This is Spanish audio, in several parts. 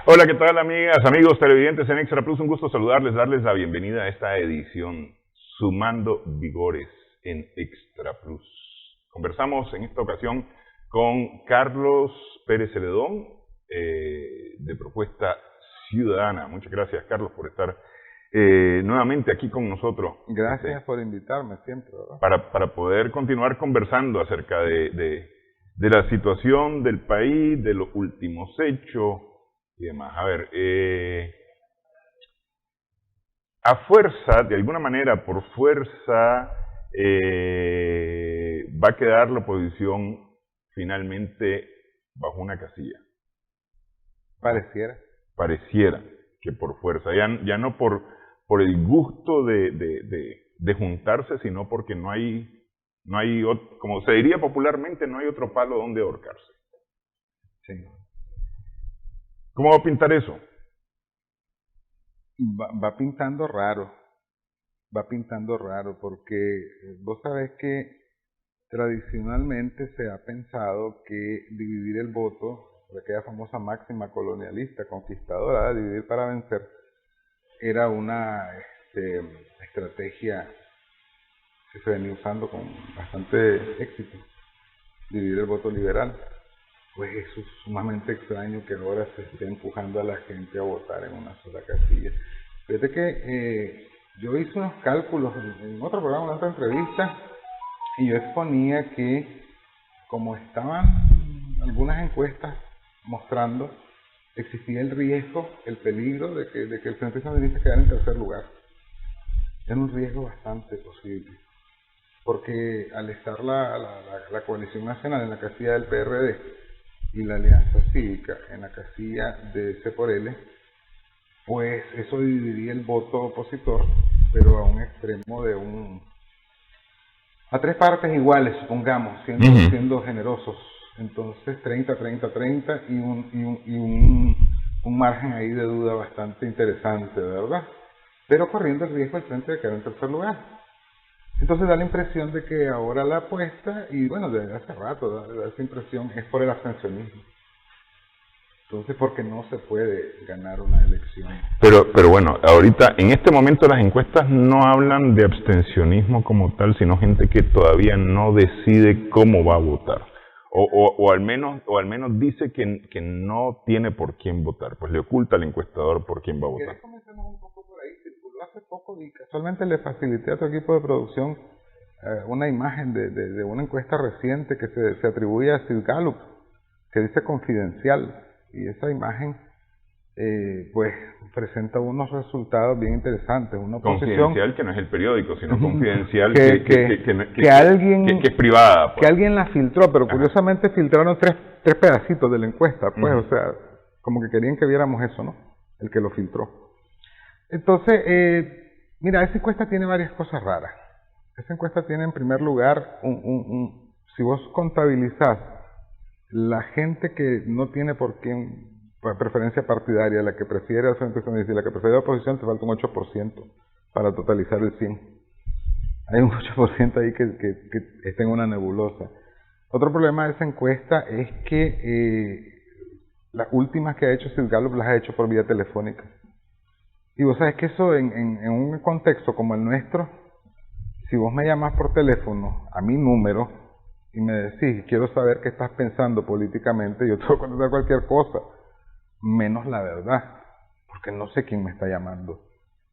Hola, ¿qué tal amigas, amigos televidentes en Extra Plus? Un gusto saludarles, darles la bienvenida a esta edición Sumando Vigores en Extra Plus. Conversamos en esta ocasión con Carlos Pérez Celedón, de Propuesta Ciudadana. Muchas gracias, Carlos, por estar nuevamente aquí con nosotros. Gracias por invitarme siempre, ¿verdad? Para poder continuar conversando acerca de la situación del país, de los últimos hechos y demás. A ver, a fuerza, de alguna manera, por fuerza, va a quedar la oposición finalmente bajo una casilla. Pareciera que por fuerza, ya no por el gusto de juntarse, sino porque no hay, como se diría popularmente, no hay otro palo donde ahorcarse. Sí. ¿Cómo va a pintar eso? Va pintando raro, porque vos sabés que tradicionalmente se ha pensado que dividir el voto, aquella famosa máxima colonialista, conquistadora, dividir para vencer, era una estrategia que se venía usando con bastante éxito, dividir el voto liberal. Pues eso es sumamente extraño que ahora se esté empujando a la gente a votar en una sola casilla. Fíjate que yo hice unos cálculos en otro programa, en otra entrevista, y yo exponía que como estaban algunas encuestas mostrando, existía el riesgo, el peligro de que el Frente Sandinista quedara en tercer lugar. Era un riesgo bastante posible, porque al estar la coalición nacional en la casilla del PRD, y la Alianza Cívica en la casilla de C por L, pues eso dividiría el voto opositor, pero a un extremo a tres partes iguales, supongamos, siendo generosos. Entonces 30-30-30 y un margen ahí de duda bastante interesante, ¿verdad? Pero corriendo el riesgo del frente de quedar en tercer lugar. Entonces da la impresión de que ahora la apuesta, y bueno, desde hace rato da esa impresión, es por el abstencionismo. Entonces, porque no se puede ganar una elección. Pero bueno, ahorita, en este momento las encuestas no hablan de abstencionismo como tal, sino gente que todavía no decide cómo va a votar. O al menos dice que no tiene por quién votar, pues le oculta al encuestador por quién va a votar. Comencemos un poco por ahí. Circuló hace poco y casualmente le facilité a tu equipo de producción una imagen de una encuesta reciente que se atribuye a Sid Gallup, que dice confidencial, y esa imagen pues presenta unos resultados bien interesantes. Una confidencial que no es el periódico, sino confidencial que es privada. Pues. Que alguien la filtró, pero curiosamente filtraron tres pedacitos de la encuesta, pues, o sea, como que querían que viéramos eso, ¿no? El que lo filtró. Entonces, mira, esa encuesta tiene varias cosas raras. Esa encuesta tiene en primer lugar, si vos contabilizás la gente que no tiene por quién preferencia partidaria, la que prefiere al Frente Sandinista y la que prefiere la oposición, te falta un 8% para totalizar el 100. Hay un 8% ahí que está en una nebulosa. Otro problema de esa encuesta es que las últimas que ha hecho Sid Gallup las ha hecho por vía telefónica. Y vos sabés que eso en un contexto como el nuestro, si vos me llamás por teléfono a mi número y me decís, quiero saber qué estás pensando políticamente, yo te voy a contestar cualquier cosa, menos la verdad, porque no sé quién me está llamando.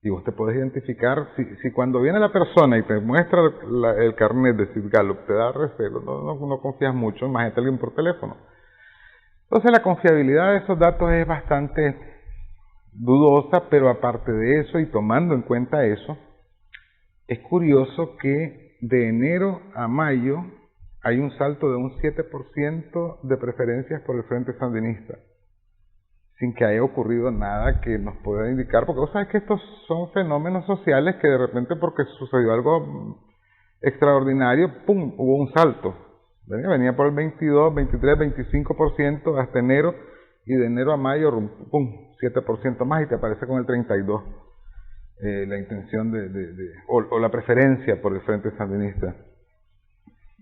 Y vos te podés identificar, si cuando viene la persona y te muestra el carnet de Sid Gallup, te da recelo, no confías mucho, imagínate alguien por teléfono. Entonces la confiabilidad de esos datos es bastante dudosa, pero aparte de eso y tomando en cuenta eso, es curioso que de enero a mayo hay un salto de un 7% de preferencias por el Frente Sandinista, sin que haya ocurrido nada que nos pueda indicar, porque vos sabés que estos son fenómenos sociales que de repente porque sucedió algo extraordinario, ¡pum!, hubo un salto. Venía por el 22, 23, 25% hasta enero, y de enero a mayo, ¡pum!, 7% más y te aparece con el 32%, la intención o la preferencia por el Frente Sandinista.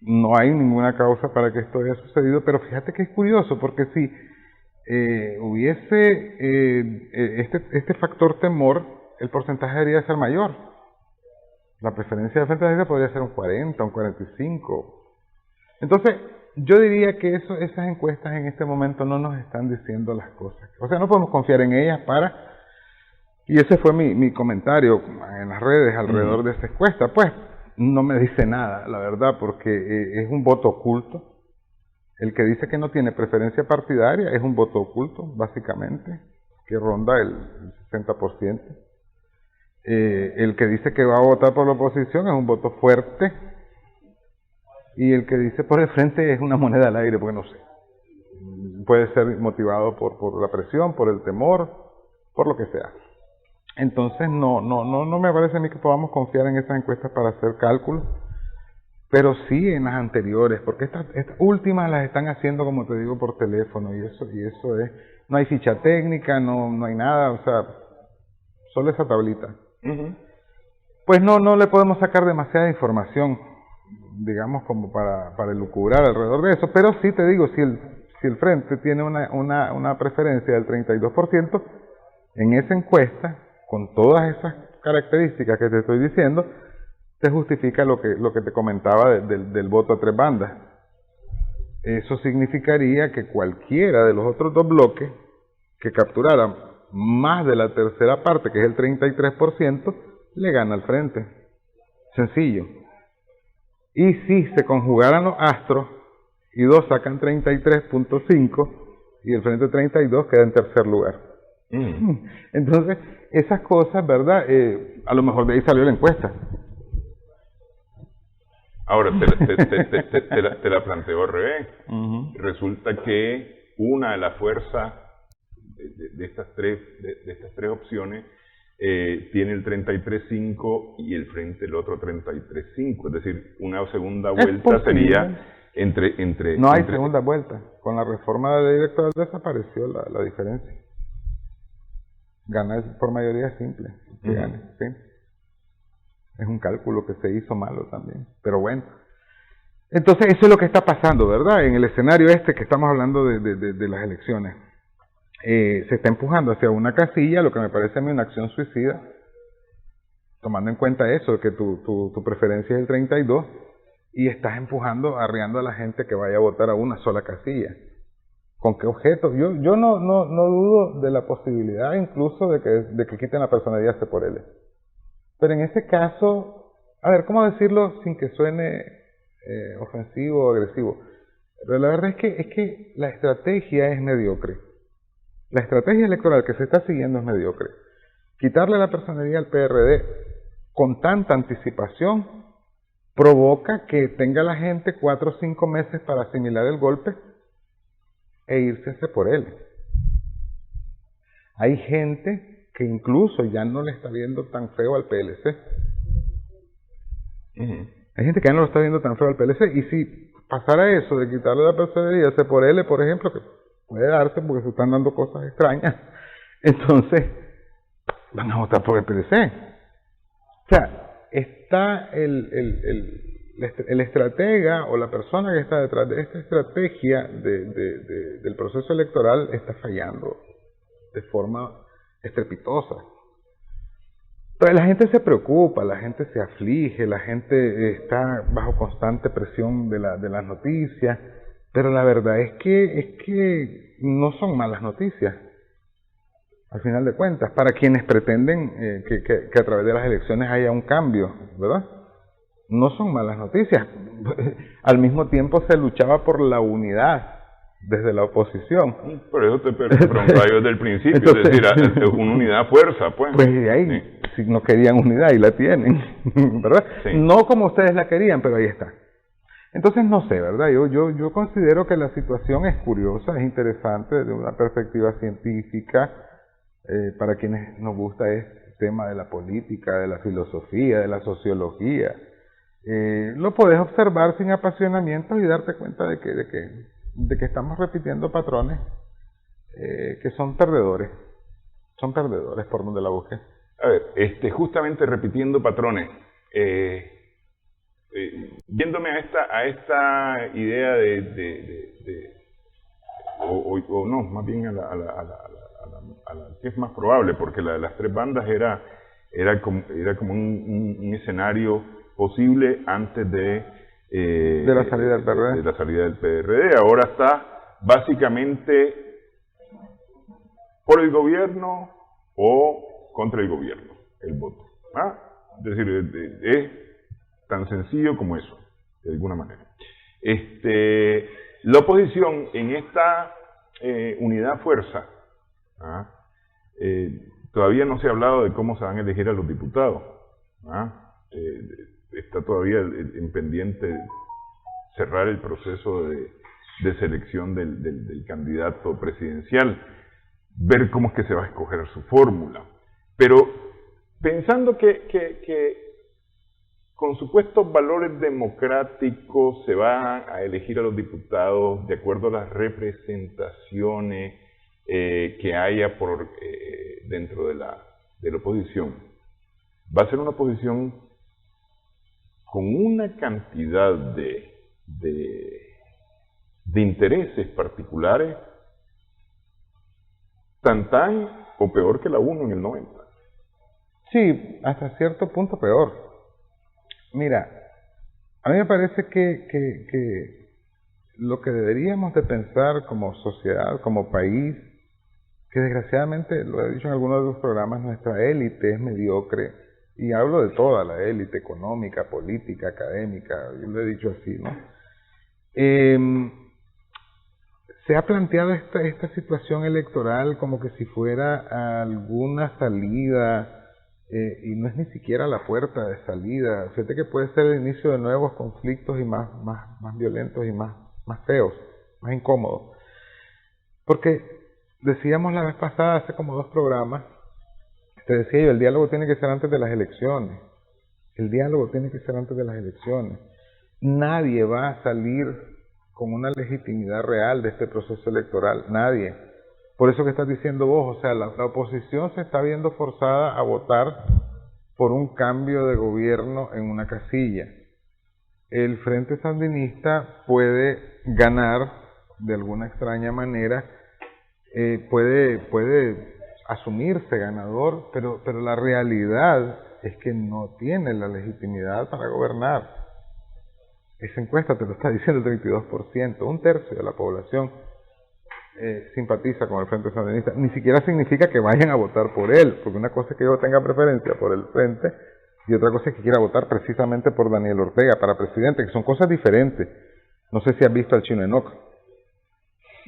No hay ninguna causa para que esto haya sucedido, pero fíjate que es curioso, porque si hubiese este factor temor, el porcentaje debería ser mayor. La preferencia del Frente Sandinista podría ser un 40, un 45. Entonces, yo diría que esas encuestas en este momento no nos están diciendo las cosas. O sea, no podemos confiar en ellas y ese fue mi comentario en las redes alrededor de esa encuesta. Pues, no me dice nada, la verdad, porque es un voto oculto. El que dice que no tiene preferencia partidaria es un voto oculto, básicamente, que ronda el 60%. El que dice que va a votar por la oposición es un voto fuerte. Y el que dice por el frente es una moneda al aire, porque no sé. Puede ser motivado por la presión, por el temor, por lo que sea. Entonces no me parece a mí que podamos confiar en esas encuestas para hacer cálculos, pero sí en las anteriores, porque estas últimas las están haciendo, como te digo, por teléfono, y eso es, no hay ficha técnica, no hay nada, o sea, solo esa tablita. Pues no le podemos sacar demasiada información, digamos, como para elucubrar alrededor de eso, pero sí te digo, si el Frente tiene una preferencia del 32%, en esa encuesta, con todas esas características que te estoy diciendo, te justifica lo que te comentaba del voto a tres bandas. Eso significaría que cualquiera de los otros dos bloques que capturara más de la tercera parte, que es el 33%, le gana al Frente. Sencillo. Y si se conjugaran los astros, y dos sacan 33.5, y el Frente 32 queda en tercer lugar. Entonces, esas cosas, ¿verdad? A lo mejor de ahí salió la encuesta. Ahora, te la planteo al revés. Resulta que una de las fuerzas de estas tres opciones tiene el 33.5 y el Frente el otro 33.5. Es decir, una segunda vuelta sería entre... No hay segunda vuelta. Con la reforma de la ley electoral desapareció la diferencia. Gana por mayoría simple. Que gane, ¿sí? Es un cálculo que se hizo malo también. Pero bueno. Entonces, eso es lo que está pasando, ¿verdad? En el escenario que estamos hablando de las elecciones. Se está empujando hacia una casilla, lo que me parece a mí una acción suicida, tomando en cuenta eso, que tu preferencia es el 32, y estás empujando, arriando a la gente que vaya a votar a una sola casilla. ¿Con qué objeto? Yo no dudo de la posibilidad incluso de que quiten la personalidad por él. Pero en ese caso, a ver, ¿cómo decirlo sin que suene ofensivo o agresivo? Pero la verdad es que la estrategia es mediocre. La estrategia electoral que se está siguiendo es mediocre. Quitarle la personalidad al PRD con tanta anticipación provoca que tenga la gente 4 o 5 meses para asimilar el golpe e irse por él. Hay gente que incluso ya no le está viendo tan feo al PLC. Hay gente que ya no lo está viendo tan feo al PLC, y si pasara eso de quitarle la personalidad por él, por ejemplo, que puede darse porque se están dando cosas extrañas, entonces van a votar por el PLC. O sea, está el estratega o la persona que está detrás de esta estrategia del proceso electoral está fallando de forma estrepitosa. Pero la gente se preocupa, la gente se aflige, la gente está bajo constante presión de las noticias, pero la verdad es que no son malas noticias, al final de cuentas, para quienes pretenden que a través de las elecciones haya un cambio, ¿verdad? No son malas noticias. Al mismo tiempo se luchaba por la unidad desde la oposición. Por eso te preguntaba yo desde el principio, entonces, es decir, una unidad fuerza, pues. Pues de ahí, sí. Si no querían unidad y la tienen, ¿verdad? Sí. No como ustedes la querían, pero ahí está. Entonces no sé, ¿verdad? Yo considero que la situación es curiosa, es interesante desde una perspectiva científica, para quienes nos gusta este tema de la política, de la filosofía, de la sociología. Lo puedes observar sin apasionamiento y darte cuenta de que estamos repitiendo patrones que son perdedores por donde la busques. A ver, justamente repitiendo patrones, yéndome a esta idea o no, más bien a la que es más probable, porque la de las tres bandas era como un escenario posible antes de la salida del PRD. De la salida del PRD. Ahora está básicamente por el gobierno o contra el gobierno el voto. ¿Ah? Es decir, es tan sencillo como eso, de alguna manera. La oposición en esta unidad fuerza, todavía no se ha hablado de cómo se van a elegir a los diputados. Está todavía en pendiente cerrar el proceso de selección del candidato presidencial, ver cómo es que se va a escoger su fórmula. Pero pensando que con supuestos valores democráticos se va a elegir a los diputados de acuerdo a las representaciones que haya dentro de la oposición, va a ser una oposición con una cantidad de intereses particulares tan o peor que la 1 en el 90. Sí, hasta cierto punto peor. Mira, a mí me parece que lo que deberíamos de pensar como sociedad, como país, que desgraciadamente, lo he dicho en algunos de los programas, nuestra élite es mediocre, y hablo de toda la élite económica, política, académica, yo lo he dicho así, ¿no? Se ha planteado esta situación electoral como que si fuera alguna salida, y no es ni siquiera la puerta de salida. Fíjate que puede ser el inicio de nuevos conflictos y más violentos y más feos, más incómodos. Porque decíamos la vez pasada, hace como 2 programas, te decía yo, el diálogo tiene que ser antes de las elecciones. El diálogo tiene que ser antes de las elecciones. Nadie va a salir con una legitimidad real de este proceso electoral. Nadie. Por eso que estás diciendo vos, o sea, la oposición se está viendo forzada a votar por un cambio de gobierno en una casilla. El Frente Sandinista puede ganar de alguna extraña manera, puede asumirse ganador, pero la realidad es que no tiene la legitimidad para gobernar. Esa encuesta te lo está diciendo el 32%, 1/3 de la población simpatiza con el Frente Sandinista. Ni siquiera significa que vayan a votar por él, porque una cosa es que yo tenga preferencia por el Frente y otra cosa es que quiera votar precisamente por Daniel Ortega para presidente, que son cosas diferentes. No sé si has visto al Chino Enoch,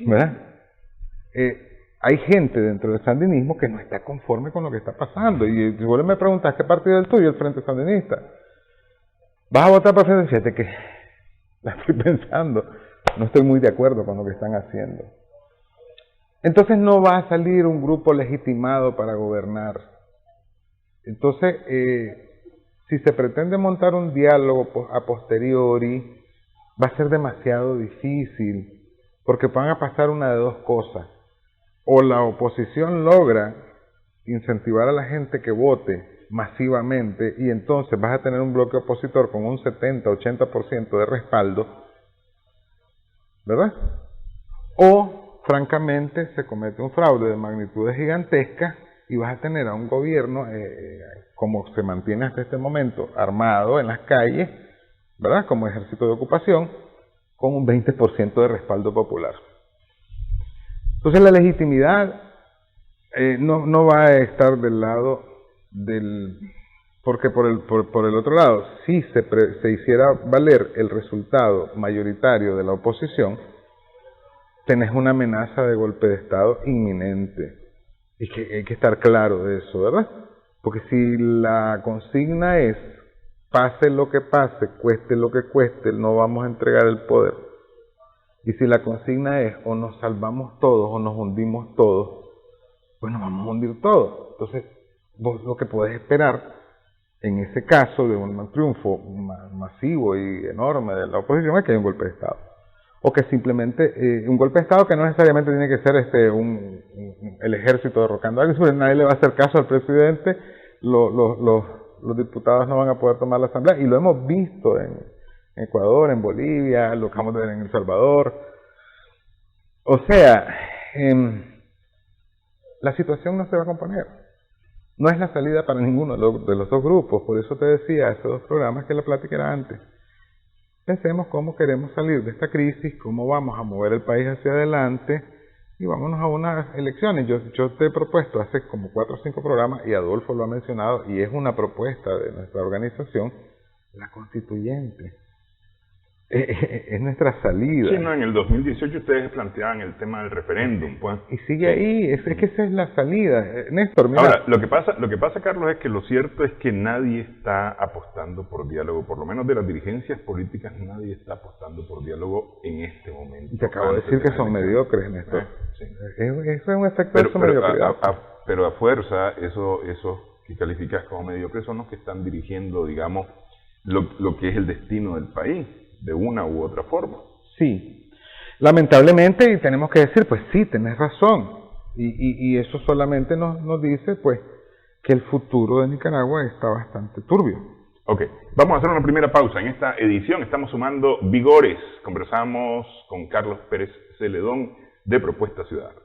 ¿verdad? Hay gente dentro del sandinismo que no está conforme con lo que está pasando. Y si vos me preguntas qué partido es el tuyo, el Frente Sandinista, ¿vas a votar por Frente? Fíjate que la estoy pensando, no estoy muy de acuerdo con lo que están haciendo. Entonces no va a salir un grupo legitimado para gobernar. Entonces, si se pretende montar un diálogo a posteriori, va a ser demasiado difícil, porque van a pasar una de 2 cosas. O la oposición logra incentivar a la gente que vote masivamente, y entonces vas a tener un bloque opositor con un 70-80% de respaldo, ¿verdad? O francamente se comete un fraude de magnitudes gigantescas y vas a tener a un gobierno, como se mantiene hasta este momento, armado en las calles, ¿verdad?, como ejército de ocupación, con un 20% de respaldo popular. Entonces la legitimidad no va a estar del lado del... Porque por el otro lado, si se hiciera valer el resultado mayoritario de la oposición, tenés una amenaza de golpe de Estado inminente. Y que hay que estar claro de eso, ¿verdad? Porque si la consigna es, pase lo que pase, cueste lo que cueste, no vamos a entregar el poder. Y si la consigna es, o nos salvamos todos o nos hundimos todos, pues nos vamos a hundir todos. Entonces, vos lo que podés esperar en ese caso de un triunfo masivo y enorme de la oposición es que haya un golpe de Estado. O que simplemente, un golpe de Estado que no necesariamente tiene que ser el ejército derrocando a alguien, nadie le va a hacer caso al presidente, los diputados no van a poder tomar la asamblea, y lo hemos visto en Ecuador, en Bolivia, lo acabamos de ver en El Salvador. O sea, la situación no se va a componer. No es la salida para ninguno de los dos grupos. Por eso te decía hace 2 programas que la plática era antes. Pensemos cómo queremos salir de esta crisis, cómo vamos a mover el país hacia adelante y vámonos a unas elecciones. Yo te he propuesto hace como 4 o 5 programas, y Adolfo lo ha mencionado, y es una propuesta de nuestra organización, la constituyente. Es nuestra salida. Sí, no, en el 2018 ustedes planteaban el tema del referéndum, pues. Y sigue ahí, es que esa es la salida. Néstor, mira. Ahora, lo que pasa, Carlos, es que lo cierto es que nadie está apostando por diálogo, por lo menos de las dirigencias políticas, nadie está apostando por diálogo en este momento. Y te acabo de decir que son mediocres, Néstor. Sí. Eso es un efecto de su mediocridad. Pero a fuerza, esos que calificas como mediocres son los que están dirigiendo, digamos, lo que es el destino del país, de una u otra forma. Sí, lamentablemente, y tenemos que decir, pues sí, tenés razón, y eso solamente nos dice, pues, que el futuro de Nicaragua está bastante turbio. Ok, vamos a hacer una primera pausa. En esta edición estamos sumando vigores. Conversamos con Carlos Pérez Celedón de Propuesta Ciudadana.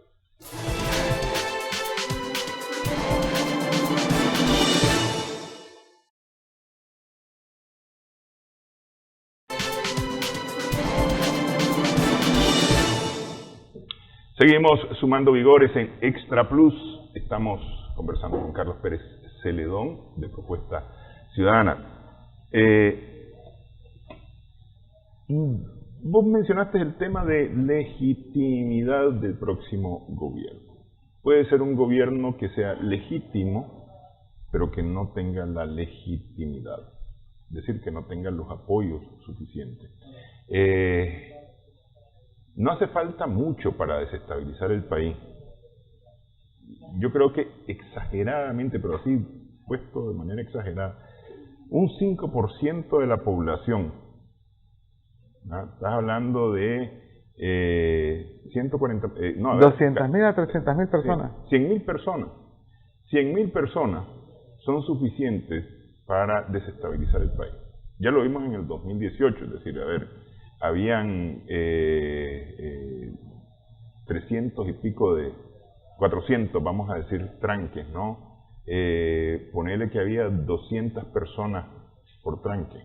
Seguimos sumando vigores en Extra Plus. Estamos conversando con Carlos Pérez Celedón de Propuesta Ciudadana. Vos mencionaste el tema de legitimidad del próximo gobierno. Puede ser un gobierno que sea legítimo, pero que no tenga la legitimidad. Es decir, que no tenga los apoyos suficientes. No hace falta mucho para desestabilizar el país. Yo creo que exageradamente, pero así puesto de manera exagerada, un 5% de la población, ¿no? Estás hablando de 200.000 a 300.000 personas. 100.000 personas. 100.000 personas son suficientes para desestabilizar el país. Ya lo vimos en el 2018, es decir, habían 300 y pico de 400, vamos a decir, tranques, ¿no? Ponerle que había 200 personas por tranque.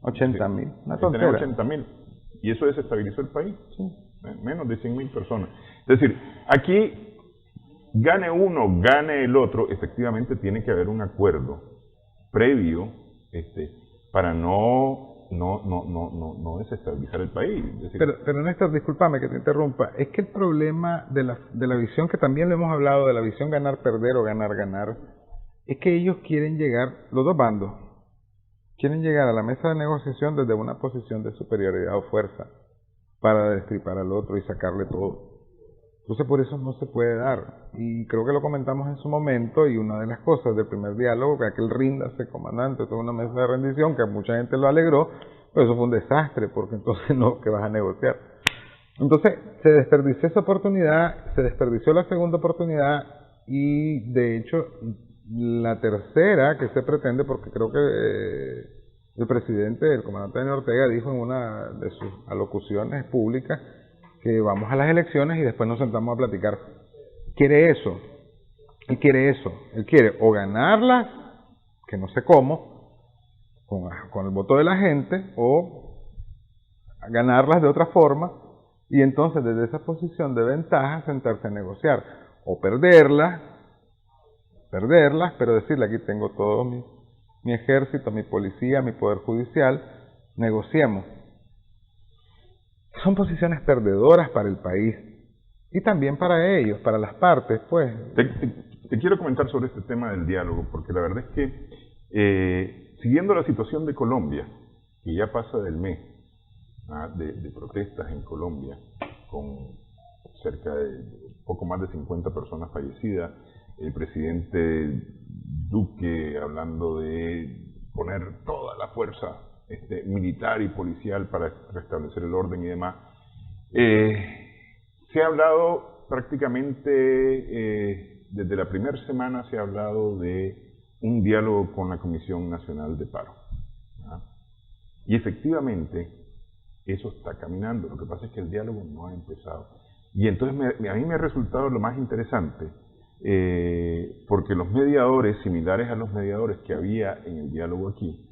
80.000, una tontera. 80.000. ¿Y eso desestabilizó el país? Sí. Menos de 100.000 personas. Es decir, aquí, gane uno, gane el otro, efectivamente tiene que haber un acuerdo previo para no desestabilizar el país. Es decir, pero Néstor, discúlpame que te interrumpa, es que el problema de la visión, que también lo hemos hablado, de la visión ganar-perder o ganar-ganar, es que ellos quieren llegar, los dos bandos, quieren llegar a la mesa de negociación desde una posición de superioridad o fuerza para destripar al otro y sacarle todo. Entonces por eso no se puede dar, y creo que lo comentamos en su momento, y una de las cosas del primer diálogo, que aquel ríndase comandante, toda una mesa de rendición, que a mucha gente lo alegró, pero eso fue un desastre, porque entonces no, que vas a negociar. Entonces se desperdició esa oportunidad, se desperdició la segunda oportunidad, y de hecho la tercera que se pretende, porque creo que el presidente, el comandante Daniel Ortega, dijo en una de sus alocuciones públicas que vamos a las elecciones y después nos sentamos a platicar. Quiere eso, Él quiere eso, él quiere o ganarlas, que no sé cómo, con el voto de la gente, o ganarlas de otra forma, y entonces desde esa posición de ventaja sentarse a negociar, o perderlas, pero decirle aquí tengo todo mi ejército, mi policía, mi poder judicial, negociemos. Son posiciones perdedoras para el país y también para ellos, para las partes, pues. Te quiero comentar sobre este tema del diálogo, porque la verdad es que siguiendo la situación de Colombia, que ya pasa del mes de protestas en Colombia, con cerca de poco más de 50 personas fallecidas, el presidente Duque hablando de poner toda la fuerza militar y policial para restablecer el orden y demás. Se ha hablado prácticamente, desde la primera semana se ha hablado de un diálogo con la Comisión Nacional de Paro. Y efectivamente, eso está caminando. Lo que pasa es que el diálogo no ha empezado. Y entonces a mí me ha resultado lo más interesante, porque los mediadores, similares a los mediadores que había en el diálogo aquí,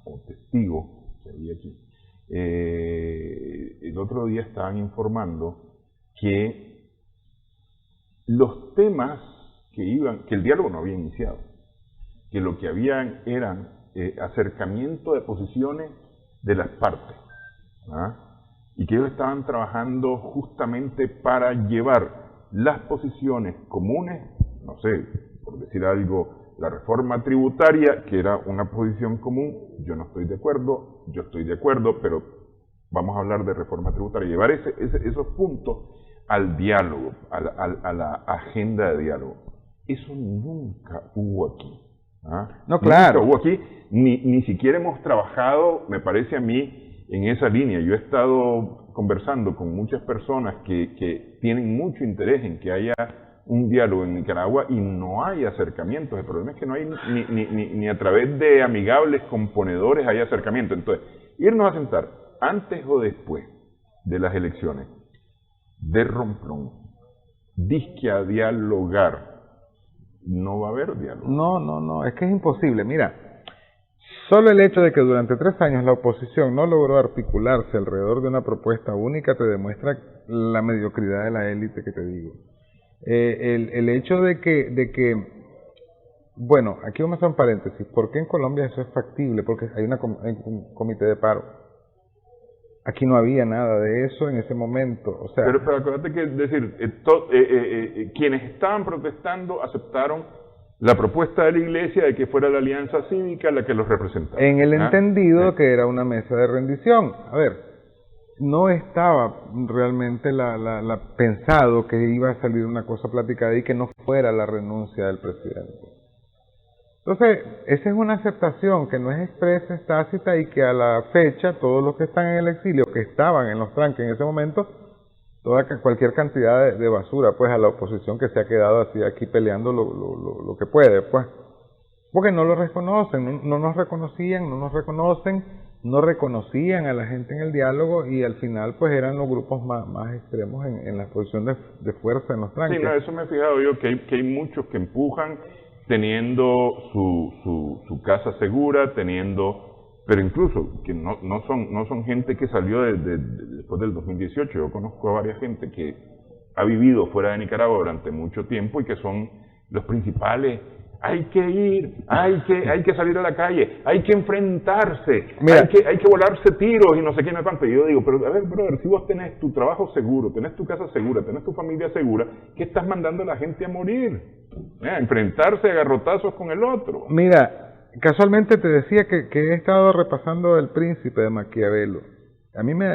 o testigos que había aquí, el otro día estaban informando que los temas que el diálogo no había iniciado, que lo que habían eran acercamiento de posiciones de las partes, y que ellos estaban trabajando justamente para llevar las posiciones comunes, no sé, por decir algo, la reforma tributaria, que era una posición común, yo no estoy de acuerdo, yo estoy de acuerdo, pero vamos a hablar de reforma tributaria, llevar esos puntos al diálogo, a la agenda de diálogo. Eso nunca hubo aquí. No, claro. Nunca hubo aquí, ni siquiera hemos trabajado, me parece a mí, en esa línea. Yo he estado conversando con muchas personas que tienen mucho interés en que haya un diálogo en Nicaragua y no hay acercamientos. El problema es que no hay ni a través de amigables componedores hay acercamiento. Entonces, irnos a sentar antes o después de las elecciones, de romplón, disque a dialogar, no va a haber diálogo. No, es que es imposible. Mira, solo el hecho de que durante 3 años la oposición no logró articularse alrededor de una propuesta única te demuestra la mediocridad de la élite que te digo. El hecho de que, bueno, aquí vamos a hacer un paréntesis, ¿por qué en Colombia eso es factible? Porque hay un comité de paro. Aquí no había nada de eso en ese momento, o sea... Pero acuérdate que, quienes estaban protestando aceptaron la propuesta de la Iglesia de que fuera la Alianza Cívica la que los representara. En el entendido que era una mesa de rendición. A ver, no estaba realmente pensado que iba a salir una cosa platicada y que no fuera la renuncia del presidente. Entonces, esa es una aceptación que no es expresa, es tácita, y que a la fecha todos los que están en el exilio, que estaban en los tranques en ese momento, cualquier cantidad de basura, pues, a la oposición que se ha quedado así aquí peleando lo que puede, pues, porque no lo reconocen, no nos reconocían, no nos reconocen, no reconocían a la gente en el diálogo, y al final pues eran los grupos más extremos en la posición de fuerza en los tranques. Sí, no, eso me he fijado yo, que hay muchos que empujan teniendo su casa segura, pero incluso que no son gente que salió después del 2018. Yo conozco a varias gente que ha vivido fuera de Nicaragua durante mucho tiempo y que son los principales. Hay que ir, hay que salir a la calle, hay que enfrentarse, hay que volarse tiros y no sé qué, no tanto. Y yo digo, pero a ver, brother, si vos tenés tu trabajo seguro, tenés tu casa segura, tenés tu familia segura, ¿qué estás mandando a la gente a morir? A enfrentarse a garrotazos con el otro. Mira, casualmente te decía que he estado repasando El Príncipe de Maquiavelo. A mí me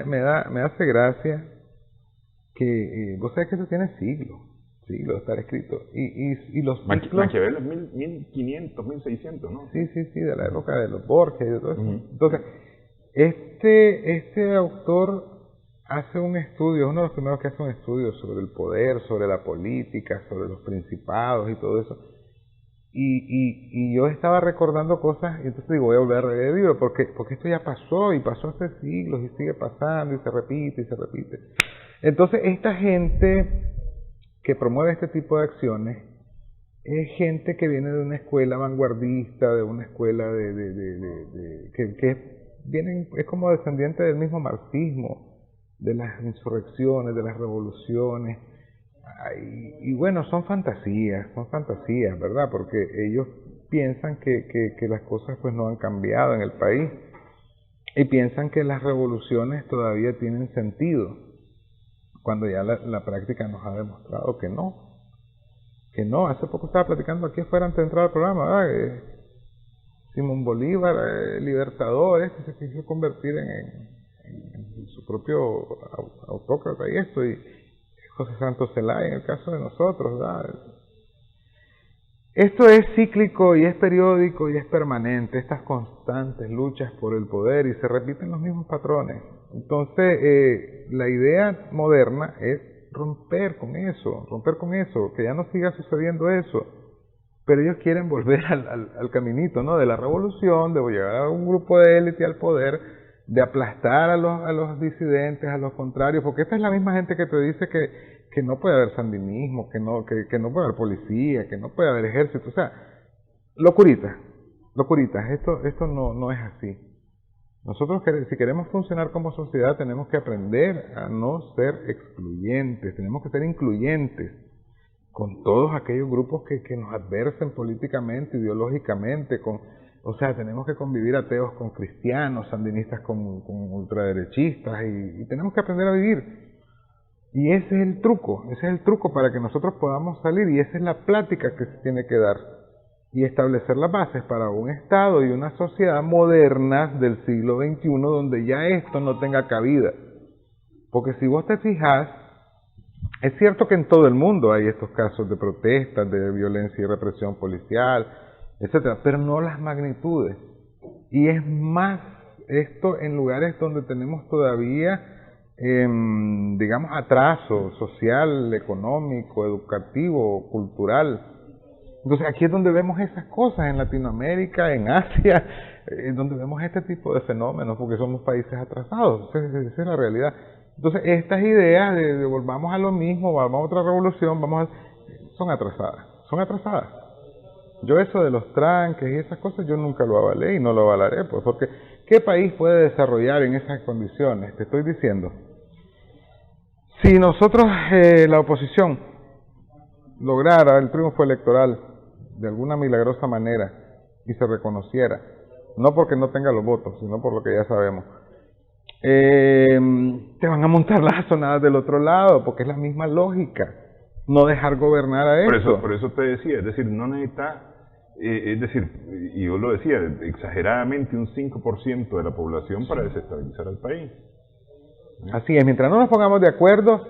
hace gracia que, vos sabés que eso tiene siglos de estar escrito. Y los ciclos... Maquiavelo es 1500, 1600, ¿no? Sí, de la época de los Borges y de todo eso. Entonces, este autor hace un estudio, es uno de los primeros que hace un estudio sobre el poder, sobre la política, sobre los principados y todo eso. Y yo estaba recordando cosas, y entonces digo, voy a volver a leer el libro, porque esto ya pasó, y pasó hace siglos, y sigue pasando, y se repite, y se repite. Entonces, esta gente que promueve este tipo de acciones es gente que viene de una escuela vanguardista, de una escuela que vienen, es como descendiente del mismo marxismo, de las insurrecciones, de las revoluciones. Y bueno, son fantasías, ¿verdad? Porque ellos piensan que las cosas pues no han cambiado en el país y piensan que las revoluciones todavía tienen sentido, cuando ya la práctica nos ha demostrado que no. Hace poco estaba platicando aquí afuera antes de entrar al programa, ¿verdad? Simón Bolívar, libertador, que se quiso convertir en su propio autócrata y esto, y José Santos Zelaya en el caso de nosotros, ¿verdad? Esto es cíclico y es periódico y es permanente, estas constantes luchas por el poder, y se repiten los mismos patrones. Entonces, la idea moderna es romper con eso, que ya no siga sucediendo eso. Pero ellos quieren volver al caminito, ¿no? De la revolución, de llegar a un grupo de élite al poder, de aplastar a los disidentes, a los contrarios, porque esta es la misma gente que te dice que no puede haber sandinismo, que no puede haber policía, que no puede haber ejército, o sea, locuritas, esto no es así. Nosotros, si queremos funcionar como sociedad, tenemos que aprender a no ser excluyentes, tenemos que ser incluyentes con todos aquellos grupos que nos adversen políticamente, ideológicamente, o sea, tenemos que convivir ateos con cristianos, sandinistas con ultraderechistas, y tenemos que aprender a vivir. Y ese es el truco para que nosotros podamos salir, y esa es la plática que se tiene que dar, y establecer las bases para un Estado y una sociedad modernas del siglo XXI, donde ya esto no tenga cabida. Porque si vos te fijás, es cierto que en todo el mundo hay estos casos de protestas, de violencia y represión policial, etcétera, pero no las magnitudes. Y es más esto en lugares donde tenemos todavía, digamos, atraso social, económico, educativo, cultural. Entonces aquí es donde vemos esas cosas, en Latinoamérica, en Asia, donde vemos este tipo de fenómenos, porque somos países atrasados. Esa es la realidad. Entonces estas ideas de volvamos a lo mismo, vamos a otra revolución, son atrasadas. Yo eso de los tranques y esas cosas yo nunca lo avalé y no lo avalaré, pues, porque ¿qué país puede desarrollar en esas condiciones? Te estoy diciendo. Si nosotros, la oposición, lograra el triunfo electoral de alguna milagrosa manera y se reconociera, no porque no tenga los votos, sino por lo que ya sabemos, te van a montar las azonadas del otro lado, porque es la misma lógica, no dejar gobernar a eso. Por eso te decía, es decir, no necesita, es decir, y yo lo decía, exageradamente un 5% de la población para desestabilizar al país. Así es, mientras no nos pongamos de acuerdo,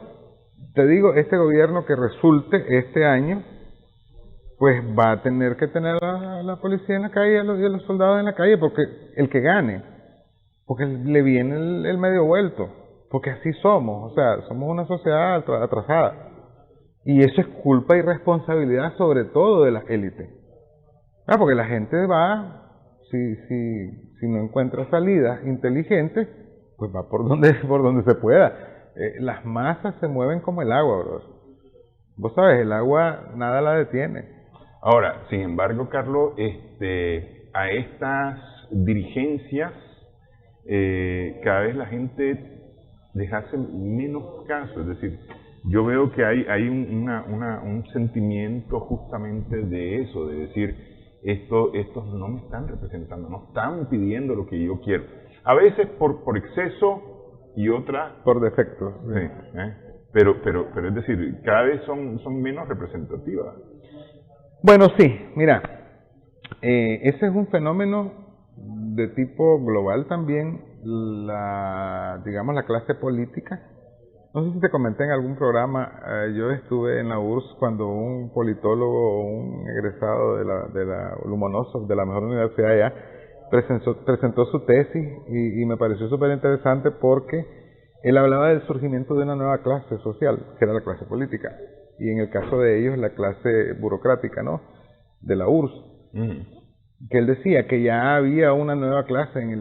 te digo, este gobierno que resulte este año, pues va a tener que tener a la policía en la calle y a los soldados en la calle, porque el que gane, porque le viene el medio vuelto, porque así somos, o sea, somos una sociedad atrasada, y eso es culpa y responsabilidad sobre todo de las élites, porque la gente va, si no encuentra salidas inteligentes, pues va por donde se pueda. Las masas se mueven como el agua, bro. Vos sabes, el agua nada la detiene. Ahora, sin embargo, Carlos, a estas dirigencias cada vez la gente les hace menos caso, es decir, yo veo que hay un sentimiento justamente de eso, de decir, estos no me están representando, no están pidiendo lo que yo quiero. A veces por exceso y otra por defecto. Sí, pero es decir, cada vez son menos representativas. Bueno, sí, mira, ese es un fenómeno de tipo global también, digamos la clase política. No sé si te comenté en algún programa, yo estuve en la URSS cuando un politólogo, un egresado de la Lomonosov, de la mejor universidad allá, presentó su tesis y me pareció súper interesante porque él hablaba del surgimiento de una nueva clase social, que era la clase política, y en el caso de ellos la clase burocrática, ¿no?, de la URSS. Que él decía que ya había una nueva clase en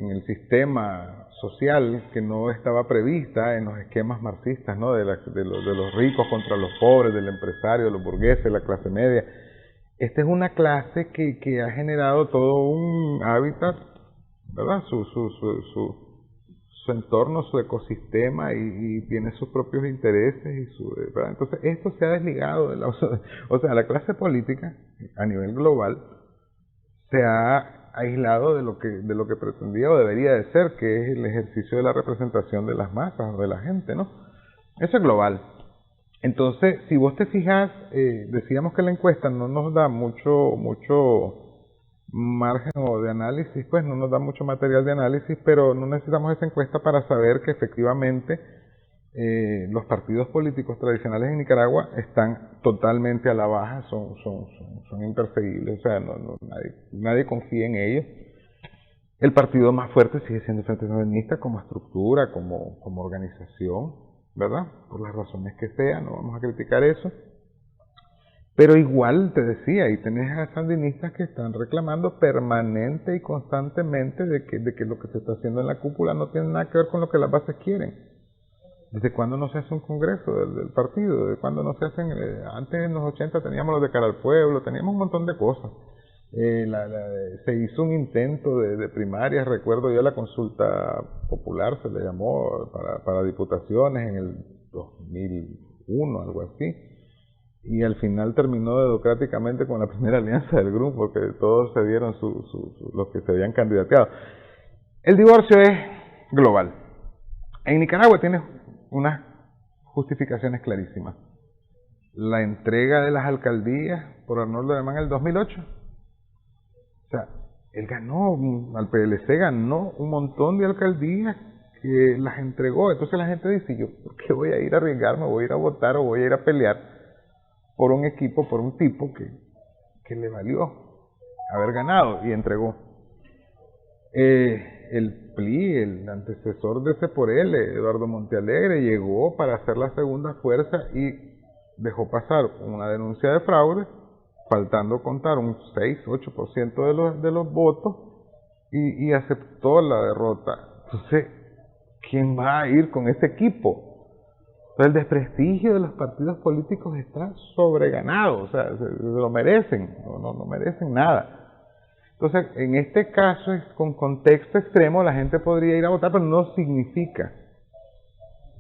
el sistema social que no estaba prevista en los esquemas marxistas, ¿no? de los ricos contra los pobres, del empresario, de los burgueses, de la clase media. Esta es una clase que ha generado todo un hábitat, ¿verdad? Su entorno, su ecosistema y tiene sus propios intereses ¿verdad? Entonces esto se ha desligado de la clase política a nivel global se ha aislado de lo que pretendía o debería de ser, que es el ejercicio de la representación de las masas o de la gente, ¿no? Eso es global. Entonces, si vos te fijas, decíamos que la encuesta no nos da mucho margen o de análisis, pues no nos da mucho material de análisis, pero no necesitamos esa encuesta para saber que efectivamente los partidos políticos tradicionales en Nicaragua están totalmente a la baja, son imperseguibles, o sea, nadie confía en ellos. El partido más fuerte sigue siendo el Frente Sandinista como estructura, como organización, ¿verdad? Por las razones que sean, no vamos a criticar eso. Pero igual, te decía, y tenés a sandinistas que están reclamando permanente y constantemente de que lo que se está haciendo en la cúpula no tiene nada que ver con lo que las bases quieren. ¿Desde cuándo no se hace un congreso del partido? ¿Desde cuándo no se hacen? Antes en los 80 teníamos los de cara al pueblo, teníamos un montón de cosas. Se hizo un intento de primarias, recuerdo yo la consulta popular, se le llamó, para diputaciones en el 2001, algo así. Y al final terminó democráticamente con la primera alianza del grupo, porque todos se dieron los que se habían candidateado. El divorcio es global. En Nicaragua tiene unas justificaciones clarísimas. La entrega de las alcaldías por Arnoldo Alemán en el 2008. O sea, él ganó, al PLC ganó un montón de alcaldías que las entregó. Entonces la gente dice, ¿yo por qué voy a ir a arriesgarme, voy a ir a votar o voy a ir a pelear por un equipo, por un tipo que le valió haber ganado y entregó? El PLI, el antecesor de ese por él, Eduardo Montealegre, llegó para hacer la segunda fuerza y dejó pasar una denuncia de fraude, faltando contar un 6-8% de los votos y aceptó la derrota. Entonces, ¿quién va a ir con ese equipo? Entonces, el desprestigio de los partidos políticos está sobreganado, o sea, se lo merecen, no merecen nada. Entonces, en este caso, con contexto extremo, la gente podría ir a votar, pero no significa,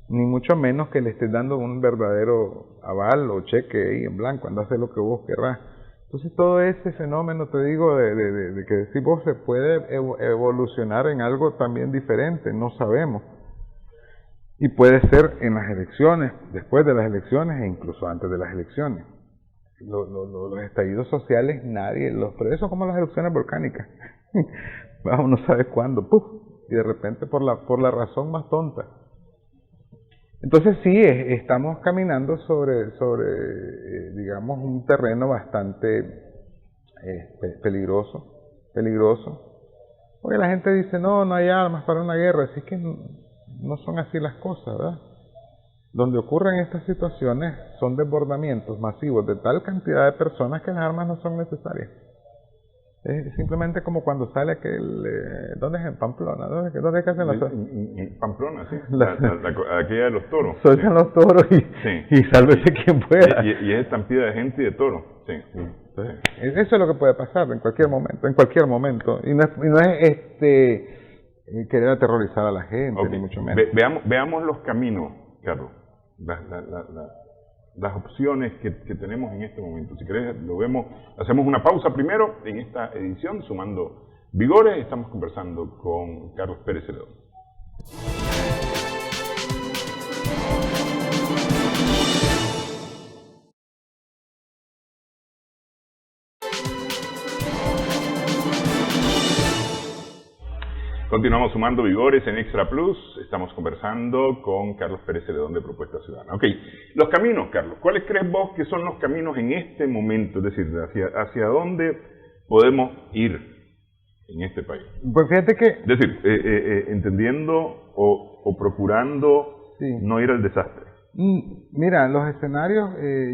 ni mucho menos que le estés dando un verdadero aval o cheque ahí en blanco, anda a hacer lo que vos querrás. Entonces, todo ese fenómeno, te digo, de que decís vos, se puede evolucionar en algo también diferente, no sabemos. Y puede ser en las elecciones, después de las elecciones e incluso antes de las elecciones. Los estallidos sociales, pero eso como las erupciones volcánicas. Vamos, no sabes cuándo, ¡puf! Y de repente por la razón más tonta. Entonces sí, estamos caminando sobre digamos, un terreno bastante peligroso. Porque la gente dice, no hay armas para una guerra, así que no son así las cosas, ¿verdad? Donde ocurren estas situaciones son desbordamientos masivos de tal cantidad de personas que las armas no son necesarias. Es simplemente como cuando sale aquel... ¿dónde es? En Pamplona. ¿Dónde es que hacen las... En Pamplona, sí. Aquella de los toros. Sueltan los toros y sálvese quien pueda. Y es estampida de gente y de toros. Sí. Eso es lo que puede pasar en cualquier momento. Y no es querer aterrorizar a la gente, Okay. Ni mucho menos. Veamos los caminos, Carlos. Las opciones que tenemos en este momento. Si querés, lo vemos. Hacemos una pausa primero en esta edición, Sumando Vigores. Estamos conversando con Carlos Pérez Celedón. Continuamos Sumando Vigores en Extra Plus. Estamos conversando con Carlos Pérez Celedón de Propuesta Ciudadana. Ok, los caminos, Carlos. ¿Cuáles crees vos que son los caminos en este momento? Es decir, hacia dónde podemos ir en este país. Pues fíjate que... Es decir, entendiendo o procurando no ir al desastre. Mira, los escenarios,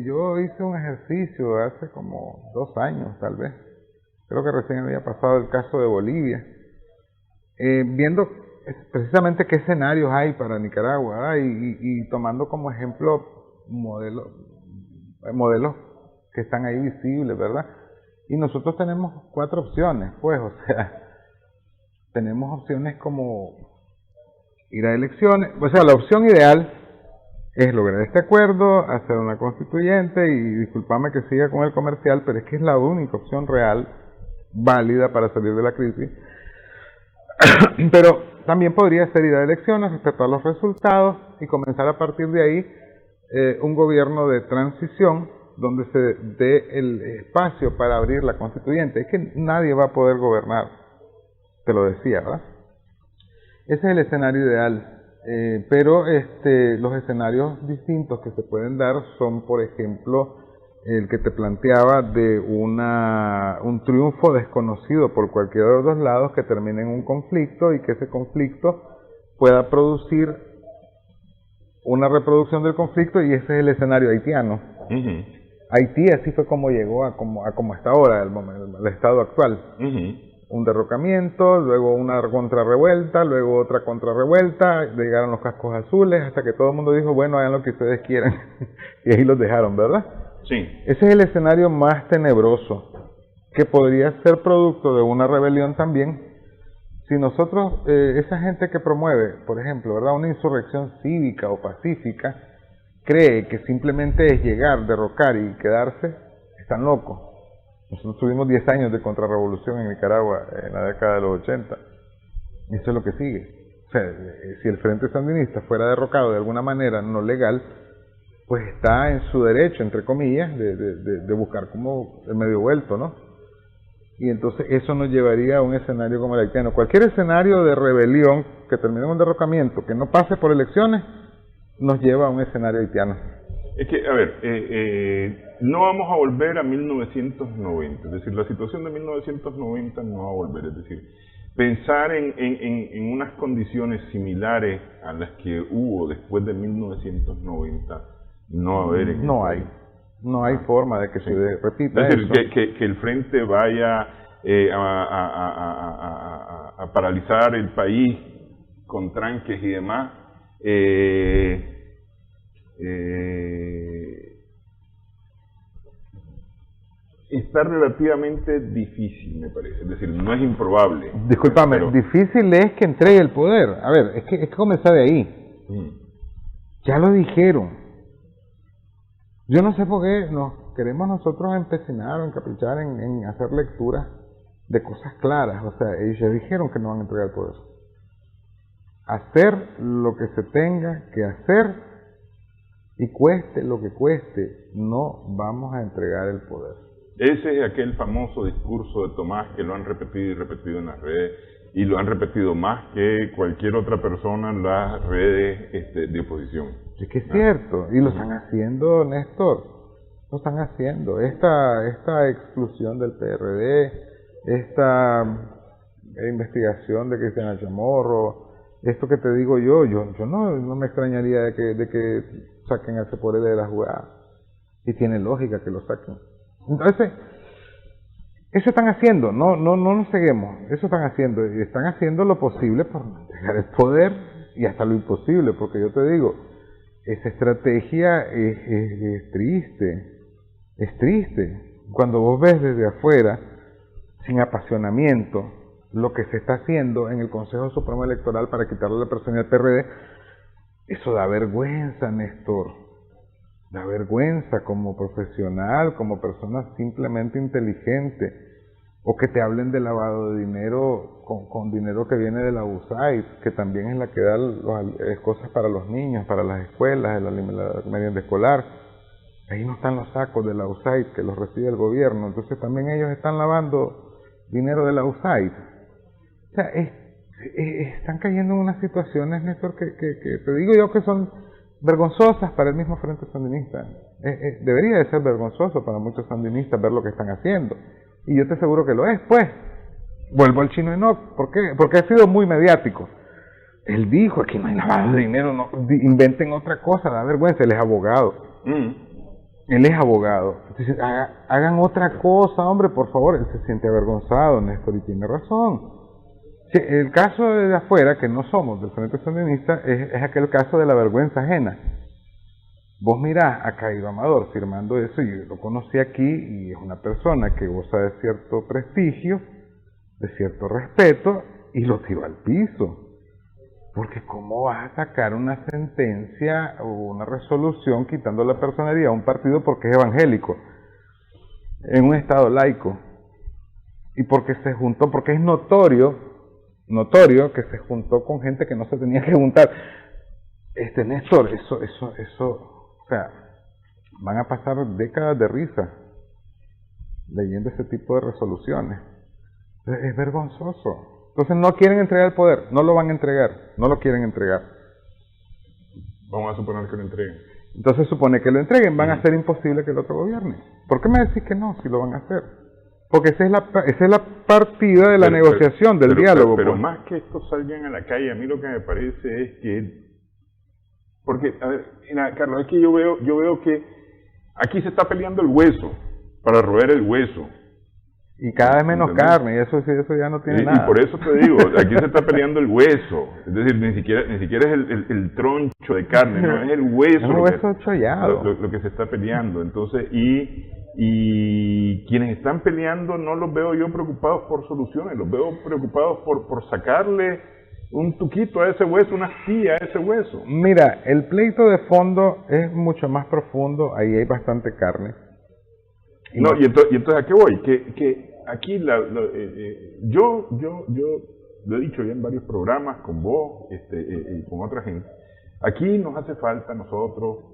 yo hice un ejercicio hace como 2 años tal vez. Creo que recién había pasado el caso de Bolivia. Viendo precisamente qué escenarios hay para Nicaragua, ¿verdad? Y tomando como ejemplo modelos que están ahí visibles, ¿verdad? Y nosotros tenemos 4 opciones, pues, o sea, tenemos opciones como ir a elecciones, o sea, la opción ideal es lograr este acuerdo, hacer una constituyente, y discúlpame que siga con el comercial, pero es que es la única opción real, válida para salir de la crisis. Pero también podría ser ir a elecciones, respetar los resultados y comenzar a partir de ahí un gobierno de transición donde se dé el espacio para abrir la constituyente. Es que nadie va a poder gobernar, te lo decía, ¿verdad? Ese es el escenario ideal, pero los escenarios distintos que se pueden dar son, por ejemplo, el que te planteaba de un triunfo desconocido por cualquiera de los dos lados que termine en un conflicto y que ese conflicto pueda producir una reproducción del conflicto, y ese es el escenario haitiano. Uh-huh. Haití así fue como llegó a como está ahora el estado actual. Uh-huh. Un derrocamiento, luego una contrarrevuelta, luego otra contrarrevuelta, llegaron los cascos azules, hasta que todo el mundo dijo, bueno, hagan lo que ustedes quieran, y ahí los dejaron, ¿verdad? Sí. Ese es el escenario más tenebroso, que podría ser producto de una rebelión también. Si nosotros, esa gente que promueve, por ejemplo, ¿verdad?, una insurrección cívica o pacífica, cree que simplemente es llegar, derrocar y quedarse, están locos. Nosotros tuvimos 10 años de contrarrevolución en Nicaragua en la década de los 80, y eso es lo que sigue. O sea, si el Frente Sandinista fuera derrocado de alguna manera no legal, pues está en su derecho, entre comillas, de buscar como el medio vuelto, ¿no? Y entonces eso nos llevaría a un escenario como el haitiano. Cualquier escenario de rebelión que termine en un derrocamiento, que no pase por elecciones, nos lleva a un escenario haitiano. Es que, a ver, no vamos a volver a 1990, es decir, la situación de 1990 no va a volver, es decir, pensar en unas condiciones similares a las que hubo después de 1990, no va a haber. No hay forma de que se repita eso. Es decir, eso. que el Frente vaya a paralizar el país con tranques y demás, está relativamente difícil, me parece. Es decir, no es improbable. Discúlpame, pero difícil es que entregue el poder. A ver, es que comenzar de ahí. Ya lo dijeron. Yo no sé por qué nos queremos nosotros empecinar o encaprichar en hacer lecturas de cosas claras. O sea, ellos ya dijeron que no van a entregar el poder. Hacer lo que se tenga que hacer, y cueste lo que cueste, no vamos a entregar el poder. Ese es aquel famoso discurso de Tomás que lo han repetido y repetido en las redes, y lo han repetido más que cualquier otra persona en las redes de oposición. Es que es cierto, y lo están haciendo, Néstor, lo están haciendo. Esta exclusión del PRD, esta investigación de Cristiana Chamorro, esto que te digo yo no me extrañaría de que saquen a Cepore de la jugada, y tiene lógica que lo saquen. Entonces, eso están haciendo, no nos ceguemos, eso están haciendo, y están haciendo lo posible por entregar el poder, y hasta lo imposible, porque yo te digo, esa estrategia es triste. Cuando vos ves desde afuera, sin apasionamiento, lo que se está haciendo en el Consejo Supremo Electoral para quitarle la personalidad al PRD, eso da vergüenza, Néstor. Da vergüenza como profesional, como persona simplemente inteligente, o que te hablen de lavado de dinero con dinero que viene de la USAID, que también es la que da cosas para los niños, para las escuelas, la merienda escolar. Ahí no están los sacos de la USAID que los recibe el gobierno, entonces también ellos están lavando dinero de la USAID. O sea, están cayendo en unas situaciones, Néstor, que te digo yo que son vergonzosas para el mismo Frente Sandinista. Debería de ser vergonzoso para muchos sandinistas ver lo que están haciendo. Y yo te aseguro que lo es, pues. Vuelvo al Chino Enoc. ¿Por qué? Porque ha sido muy mediático. Él dijo, aquí no hay lavado de dinero, no, inventen otra cosa, da vergüenza. Él es abogado. Él es abogado. Entonces, hagan otra cosa, hombre, por favor. Él se siente avergonzado, Néstor, y tiene razón. Sí, el caso de afuera, que no somos del Frente Sandinista, es aquel caso de la vergüenza ajena. Vos mirás a Cairo Amador firmando eso, y yo lo conocí aquí, y es una persona que goza de cierto prestigio, de cierto respeto, y lo tiró al piso. Porque ¿cómo vas a sacar una sentencia o una resolución quitando la personería a un partido porque es evangélico, en un estado laico? Y porque se juntó, porque es notorio que se juntó con gente que no se tenía que juntar. Néstor, o sea, van a pasar décadas de risa leyendo ese tipo de resoluciones. Es vergonzoso. Entonces no quieren entregar el poder, no lo van a entregar, no lo quieren entregar. Vamos a suponer que lo entreguen. Entonces supone que lo entreguen, van a hacer imposible que el otro gobierne. ¿Por qué me decís que no, si lo van a hacer? Porque esa es la partida de la negociación, del diálogo. Pero más que estos salgan a la calle, a mí lo que me parece es que... Porque, a ver, mira, Carlos, es que yo veo que aquí se está peleando el hueso, para roer el hueso. Y cada vez menos carne, y eso ya no tiene nada. Y por eso te digo, aquí se está peleando el hueso. Es decir, ni siquiera es el troncho de carne, no, es el hueso. Es un hueso chollado. Lo que se está peleando. Entonces, y quienes están peleando no los veo yo preocupados por soluciones, los veo preocupados por sacarle un tuquito a ese hueso, una astilla a ese hueso. Mira, el pleito de fondo es mucho más profundo, ahí hay bastante carne. Y entonces ¿a qué voy? Que aquí yo lo he dicho ya en varios programas con vos y con otra gente. Aquí nos hace falta a nosotros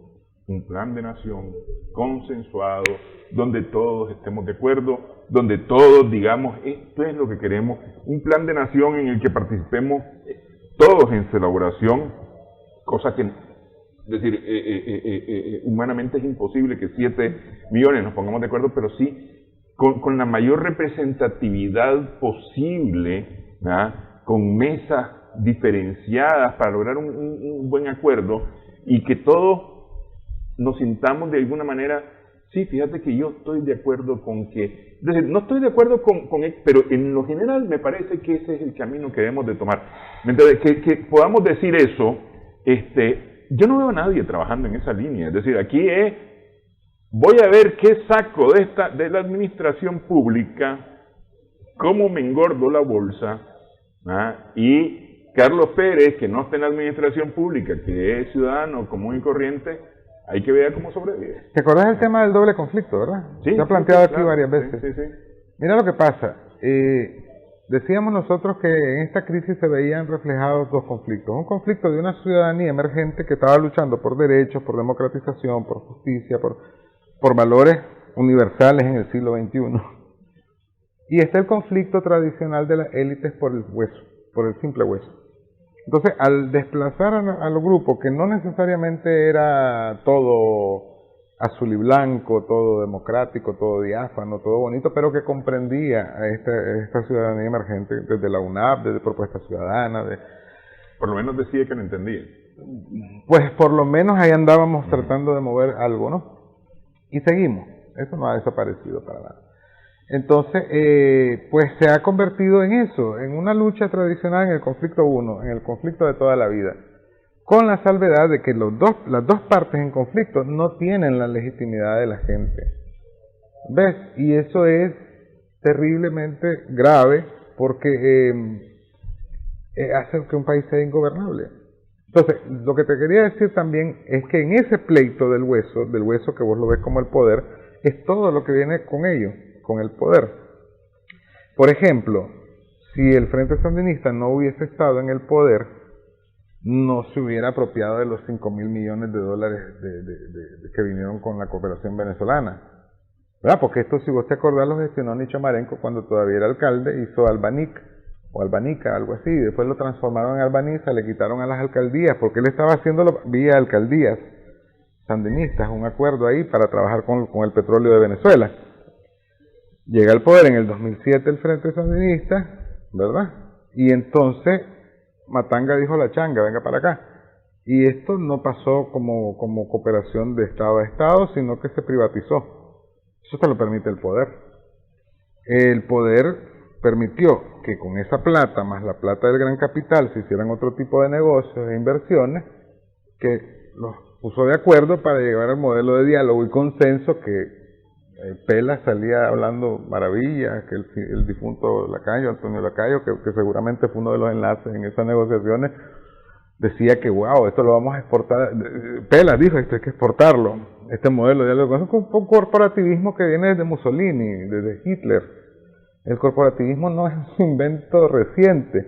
un plan de nación consensuado, donde todos estemos de acuerdo, donde todos digamos esto es lo que queremos, un plan de nación en el que participemos todos en su elaboración, cosa que, es decir, humanamente es imposible que 7 millones nos pongamos de acuerdo, pero sí con la mayor representatividad posible, ¿verdad? Con mesas diferenciadas para lograr un buen acuerdo y que todos nos sintamos de alguna manera, sí, fíjate que yo estoy de acuerdo con que, es decir, no estoy de acuerdo con pero en lo general me parece que ese es el camino que debemos de tomar. Entonces, que podamos decir eso, yo no veo a nadie trabajando en esa línea, es decir, aquí voy a ver qué saco de la administración pública, cómo me engordo la bolsa, ¿ah? Y Carlos Pérez, que no está en la administración pública, que es ciudadano común y corriente, hay que ver cómo sobrevive. ¿Te acordás del tema del doble conflicto, verdad? Sí. Se ha planteado aquí claro, varias veces. Sí. Mira lo que pasa. Decíamos nosotros que en esta crisis se veían reflejados 2 conflictos. Un conflicto de una ciudadanía emergente que estaba luchando por derechos, por democratización, por justicia, por valores universales en el siglo XXI. Y está el conflicto tradicional de las élites por el hueso, por el simple hueso. Entonces, al desplazar a los grupos, que no necesariamente era todo azul y blanco, todo democrático, todo diáfano, todo bonito, pero que comprendía a esta ciudadanía emergente desde la UNAP, desde Propuesta Ciudadana. Por lo menos decía que lo entendía. Pues por lo menos ahí andábamos tratando de mover algo, ¿no? Y seguimos. Eso no ha desaparecido para nada. Entonces, pues se ha convertido en eso, en una lucha tradicional en el conflicto 1, en el conflicto de toda la vida, con la salvedad de que las dos partes en conflicto no tienen la legitimidad de la gente. ¿Ves? Y eso es terriblemente grave porque hace que un país sea ingobernable. Entonces, lo que te quería decir también es que en ese pleito del hueso que vos lo ves como el poder, es todo lo que viene con ello, con el poder. Por ejemplo, si el Frente Sandinista no hubiese estado en el poder, no se hubiera apropiado de los $5.000 millones que vinieron con la cooperación venezolana, ¿verdad? Porque esto, si vos te acordás, lo gestionó Nicho Marenco cuando todavía era alcalde, hizo Albanic o Albanica, algo así, y después lo transformaron en Albaniza, le quitaron a las alcaldías, porque él estaba haciéndolo vía alcaldías sandinistas, un acuerdo ahí para trabajar con el petróleo de Venezuela. Llega al poder en el 2007 el Frente Sandinista, ¿verdad? Y entonces Matanga dijo la changa, venga para acá. Y esto no pasó como cooperación de Estado a Estado, sino que se privatizó. Eso te lo permite el poder. El poder permitió que con esa plata, más la plata del gran capital, se hicieran otro tipo de negocios e inversiones, que los puso de acuerdo para llevar al modelo de diálogo y consenso que Pela salía hablando maravillas, que el difunto Lacayo, Antonio Lacayo, que seguramente fue uno de los enlaces en esas negociaciones, decía que wow, esto lo vamos a exportar. Pela dijo, esto hay que exportarlo, este modelo de diálogo. Es un corporativismo que viene desde Mussolini, desde Hitler. El corporativismo no es un invento reciente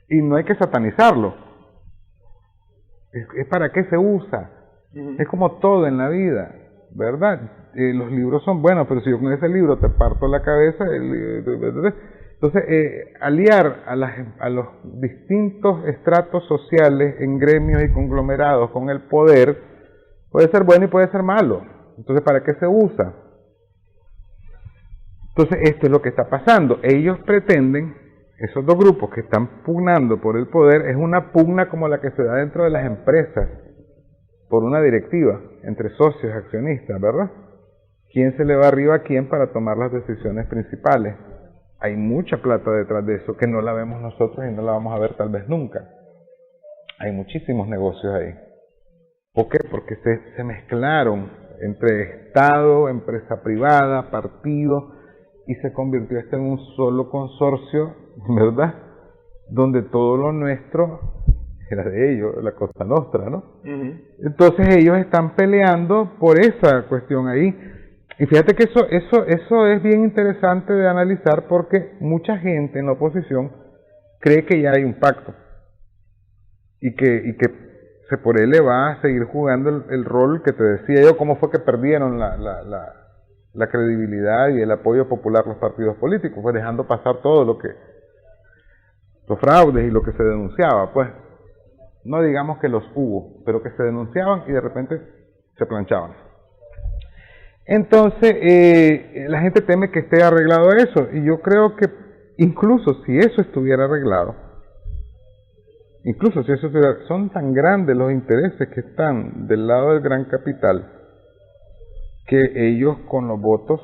y no hay que satanizarlo. Es para qué se usa. Es como todo en la vida, ¿verdad? Los libros son buenos, pero si yo con ese libro te parto la cabeza, entonces aliar a los distintos estratos sociales en gremios y conglomerados con el poder puede ser bueno y puede ser malo. Entonces, ¿para qué se usa? Entonces, esto es lo que está pasando. Ellos pretenden, esos dos grupos que están pugnando por el poder, es una pugna como la que se da dentro de las empresas, por una directiva entre socios, accionistas, ¿verdad? ¿Quién se le va arriba a quién para tomar las decisiones principales? Hay mucha plata detrás de eso que no la vemos nosotros y no la vamos a ver tal vez nunca. Hay muchísimos negocios ahí. ¿Por qué? Porque se mezclaron entre Estado, empresa privada, partido, y se convirtió esto en un solo consorcio, ¿verdad? Donde todo lo nuestro era de ellos, la Cosa Nostra, ¿no? Entonces ellos están peleando por esa cuestión ahí. Y fíjate que eso es bien interesante de analizar, porque mucha gente en la oposición cree que ya hay un pacto y que se por él le va a seguir jugando el rol que te decía yo, cómo fue que perdieron la credibilidad y el apoyo popular los partidos políticos, pues dejando pasar todo los fraudes y lo que se denunciaba, pues no digamos que los hubo, pero que se denunciaban y de repente se planchaban. Entonces, la gente teme que esté arreglado eso, y yo creo que incluso si eso estuviera arreglado, son tan grandes los intereses que están del lado del gran capital, que ellos con los votos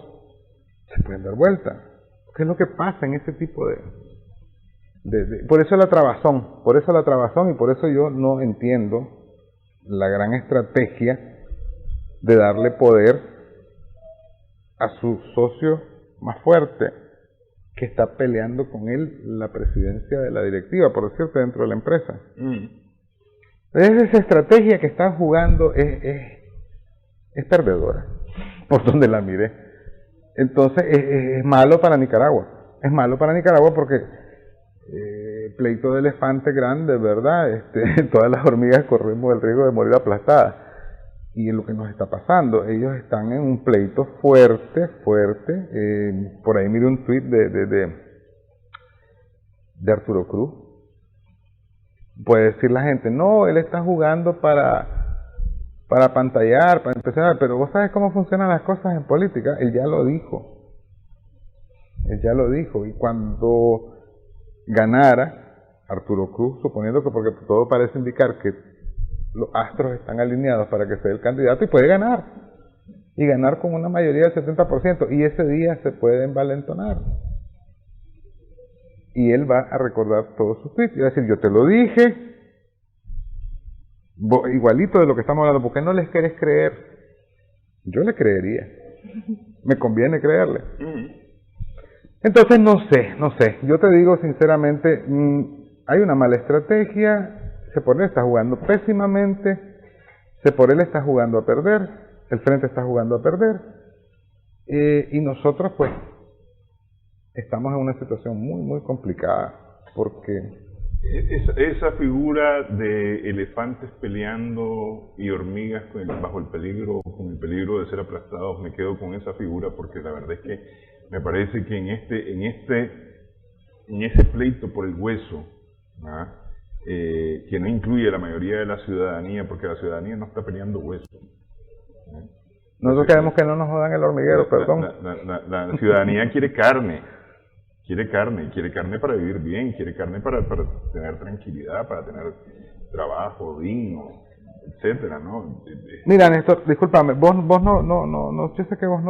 se pueden dar vuelta. ¿Qué es lo que pasa en ese tipo por eso la trabazón, y por eso yo no entiendo la gran estrategia de darle poder a su socio más fuerte, que está peleando con él la presidencia de la directiva, por decirte, dentro de la empresa. Esa estrategia que están jugando es perdedora, por donde la mire. Entonces es malo para Nicaragua. Es malo para Nicaragua porque pleito de elefante grande, ¿verdad? Todas las hormigas corremos el riesgo de morir aplastadas. Y es lo que nos está pasando. Ellos están en un pleito fuerte. Por ahí mire un tuit de Arturo Cruz. Puede decir la gente, no, él está jugando para apantallar, para impresionar, pero vos sabes cómo funcionan las cosas en política. Él ya lo dijo. Y cuando ganara Arturo Cruz, suponiendo que, porque todo parece indicar que los astros están alineados para que sea el candidato, y puede ganar, y ganar con una mayoría del 70%, y ese día se puede envalentonar, y él va a recordar todos sus tweets, y va a decir, yo te lo dije, igualito de lo que estamos hablando, ¿por qué no les querés creer? Yo le creería, me conviene creerle. Entonces no sé, yo te digo sinceramente, hay una mala estrategia. Seporel está jugando pésimamente, Seporel está jugando a perder, el Frente está jugando a perder, y nosotros pues estamos en una situación muy muy complicada, porque esa figura de elefantes peleando y hormigas bajo el peligro, con el peligro de ser aplastados, me quedo con esa figura, porque la verdad es que me parece que en ese pleito por el hueso, ¿ah? Que no incluye a la mayoría de la ciudadanía, porque la ciudadanía no está peleando hueso. Nosotros queremos que no nos jodan el hormiguero, perdón. La ciudadanía quiere carne para vivir bien, quiere carne para tener tranquilidad, para tener trabajo digno. etcétera, ¿no? Mira, Néstor, discúlpame, vos no, yo sé que a vos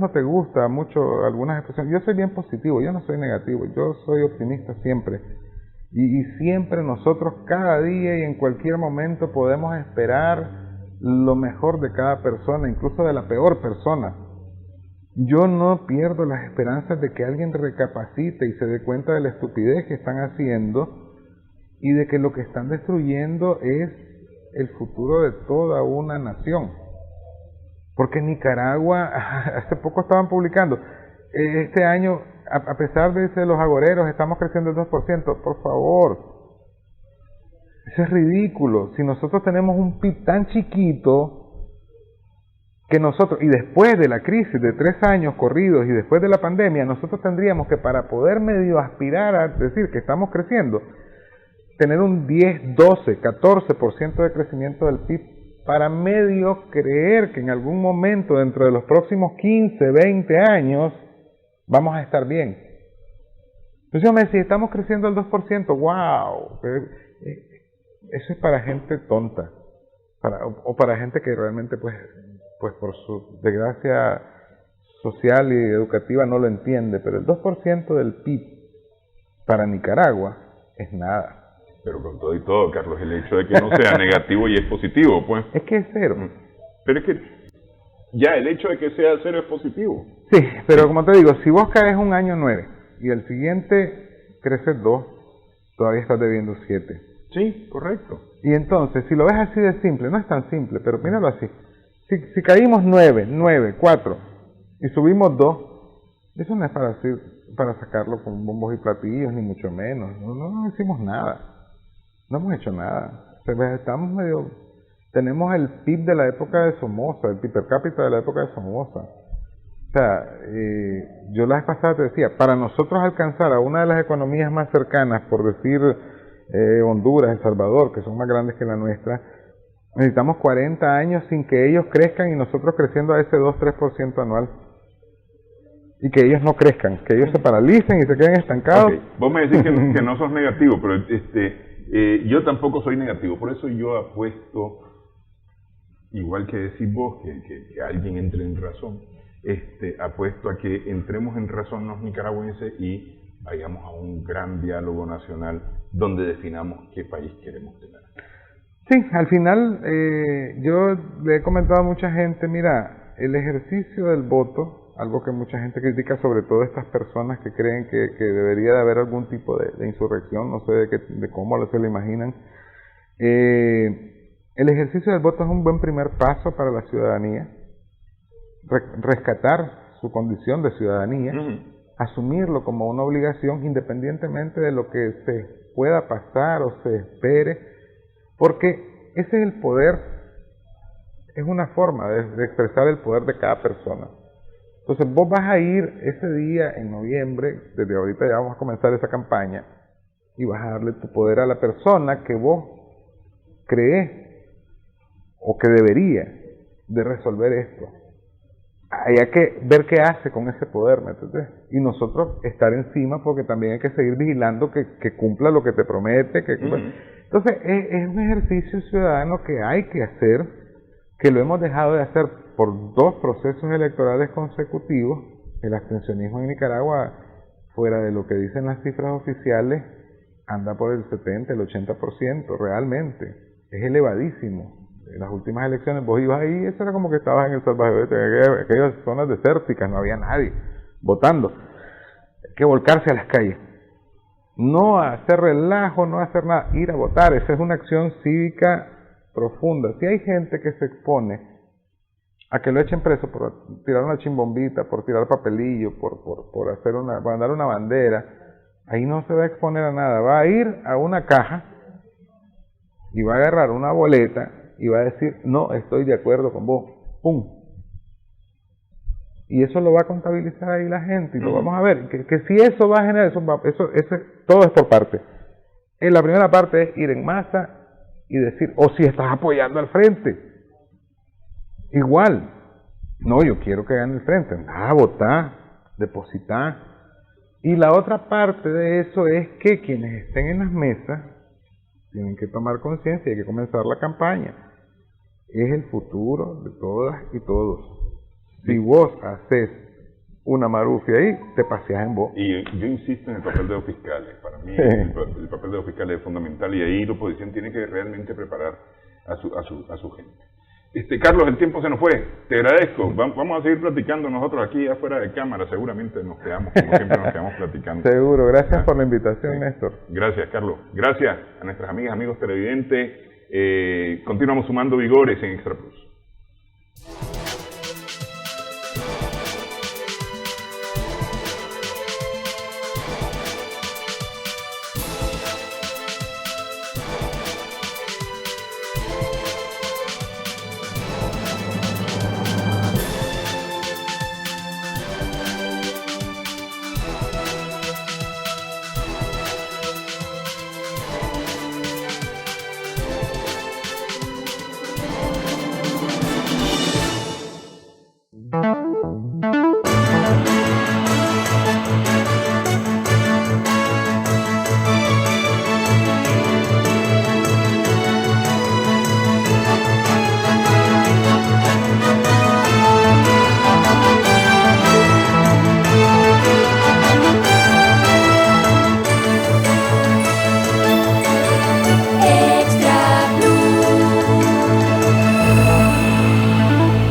no te gusta mucho algunas expresiones. Yo soy bien positivo, yo no soy negativo, yo soy optimista siempre. Y siempre nosotros, cada día y en cualquier momento, podemos esperar lo mejor de cada persona, incluso de la peor persona. Yo no pierdo las esperanzas de que alguien recapacite y se dé cuenta de la estupidez que están haciendo y de que lo que están destruyendo es el futuro de toda una nación. Porque Nicaragua, hace poco estaban publicando, este año, a pesar de los agoreros, estamos creciendo el 2%, por favor. Eso es ridículo. Si nosotros tenemos un PIB tan chiquito que nosotros, y después de la crisis de 3 años corridos y después de la pandemia, nosotros tendríamos que, para poder medio aspirar a decir que estamos creciendo, tener un 10, 12, 14% de crecimiento del PIB para medio creer que en algún momento dentro de los próximos 15, 20 años vamos a estar bien. Entonces yo me decía, estamos creciendo al 2%, wow, eso es para gente tonta, o para gente que realmente pues por su desgracia social y educativa no lo entiende, pero el 2% del PIB para Nicaragua es nada. Pero con todo y todo, Carlos, el hecho de que no sea negativo y es positivo, pues. Es que es cero. Pero es que ya el hecho de que sea cero es positivo. Sí, pero como te digo, si vos caes un año 9 y el siguiente creces 2, todavía estás debiendo 7. Sí, correcto. Y entonces, si lo ves así de simple, no es tan simple, pero míralo así. Si caímos 9, 4 y subimos 2, eso no es para sacarlo con bombos y platillos, ni mucho menos. No hicimos nada. No hemos hecho nada. Estamos tenemos el PIB de la época de Somoza, el PIB per cápita de la época de Somoza. O sea, yo la vez pasada te decía, para nosotros alcanzar a una de las economías más cercanas, por decir Honduras, El Salvador, que son más grandes que la nuestra, necesitamos 40 años sin que ellos crezcan y nosotros creciendo a ese 2-3% anual. Y que ellos no crezcan, que ellos se paralicen y se queden estancados. Okay. Vos me decís que no sos negativo, pero yo tampoco soy negativo, por eso yo apuesto, igual que decís vos, que alguien entre en razón, apuesto a que entremos en razón los nicaragüenses y vayamos a un gran diálogo nacional donde definamos qué país queremos tener. Sí, al final yo le he comentado a mucha gente, mira, el ejercicio del voto, algo que mucha gente critica, sobre todo estas personas que creen que debería de haber algún tipo de insurrección, no sé de cómo se lo imaginan. El ejercicio del voto es un buen primer paso para la ciudadanía, rescatar su condición de ciudadanía, asumirlo como una obligación independientemente de lo que se pueda pasar o se espere, porque ese es el poder, es una forma de expresar el poder de cada persona. Entonces vos vas a ir ese día en noviembre, desde ahorita ya vamos a comenzar esa campaña, y vas a darle tu poder a la persona que vos crees o que debería de resolver esto. Hay que ver qué hace con ese poder, ¿me entiendes? Y nosotros estar encima, porque también hay que seguir vigilando que cumpla lo que te promete. Entonces es un ejercicio ciudadano que hay que hacer, que lo hemos dejado de hacer por 2 procesos electorales consecutivos. El abstencionismo en Nicaragua, fuera de lo que dicen las cifras oficiales, anda por el 70, el 80%, realmente. Es elevadísimo. En las últimas elecciones vos ibas ahí, eso era como que estabas en El Salvador, en aquellas zonas desérticas, no había nadie votando. Hay que volcarse a las calles. No hacer relajo, no hacer nada, ir a votar. Esa es una acción cívica profunda. Si hay gente que se expone a que lo echen preso por tirar una chimbombita, por tirar papelillo, por hacer mandar una bandera, ahí no se va a exponer a nada. Va a ir a una caja y va a agarrar una boleta y va a decir, no estoy de acuerdo con vos, ¡pum! Y eso lo va a contabilizar ahí la gente, y lo vamos a ver, que si eso va a generar, todo es por parte. La primera parte es ir en masa y decir, o si estás apoyando al frente, igual, no, yo quiero que gane el frente, votar, depositar. Y la otra parte de eso es que quienes estén en las mesas tienen que tomar conciencia y hay que comenzar la campaña. es el futuro de todas y todos. Si vos haces una marufia ahí, te paseas en vos. Y yo insisto en el papel de los fiscales. Para mí el papel de los fiscales es fundamental y ahí la oposición tiene que realmente preparar a su gente. Carlos, el tiempo se nos fue. Te agradezco. Vamos a seguir platicando nosotros aquí afuera de cámara. Seguramente nos quedamos, como siempre, nos quedamos platicando. Seguro. Gracias por la invitación, sí. Néstor. Gracias, Carlos. Gracias a nuestras amigas, amigos televidentes. Continuamos sumando vigores en Extra Plus.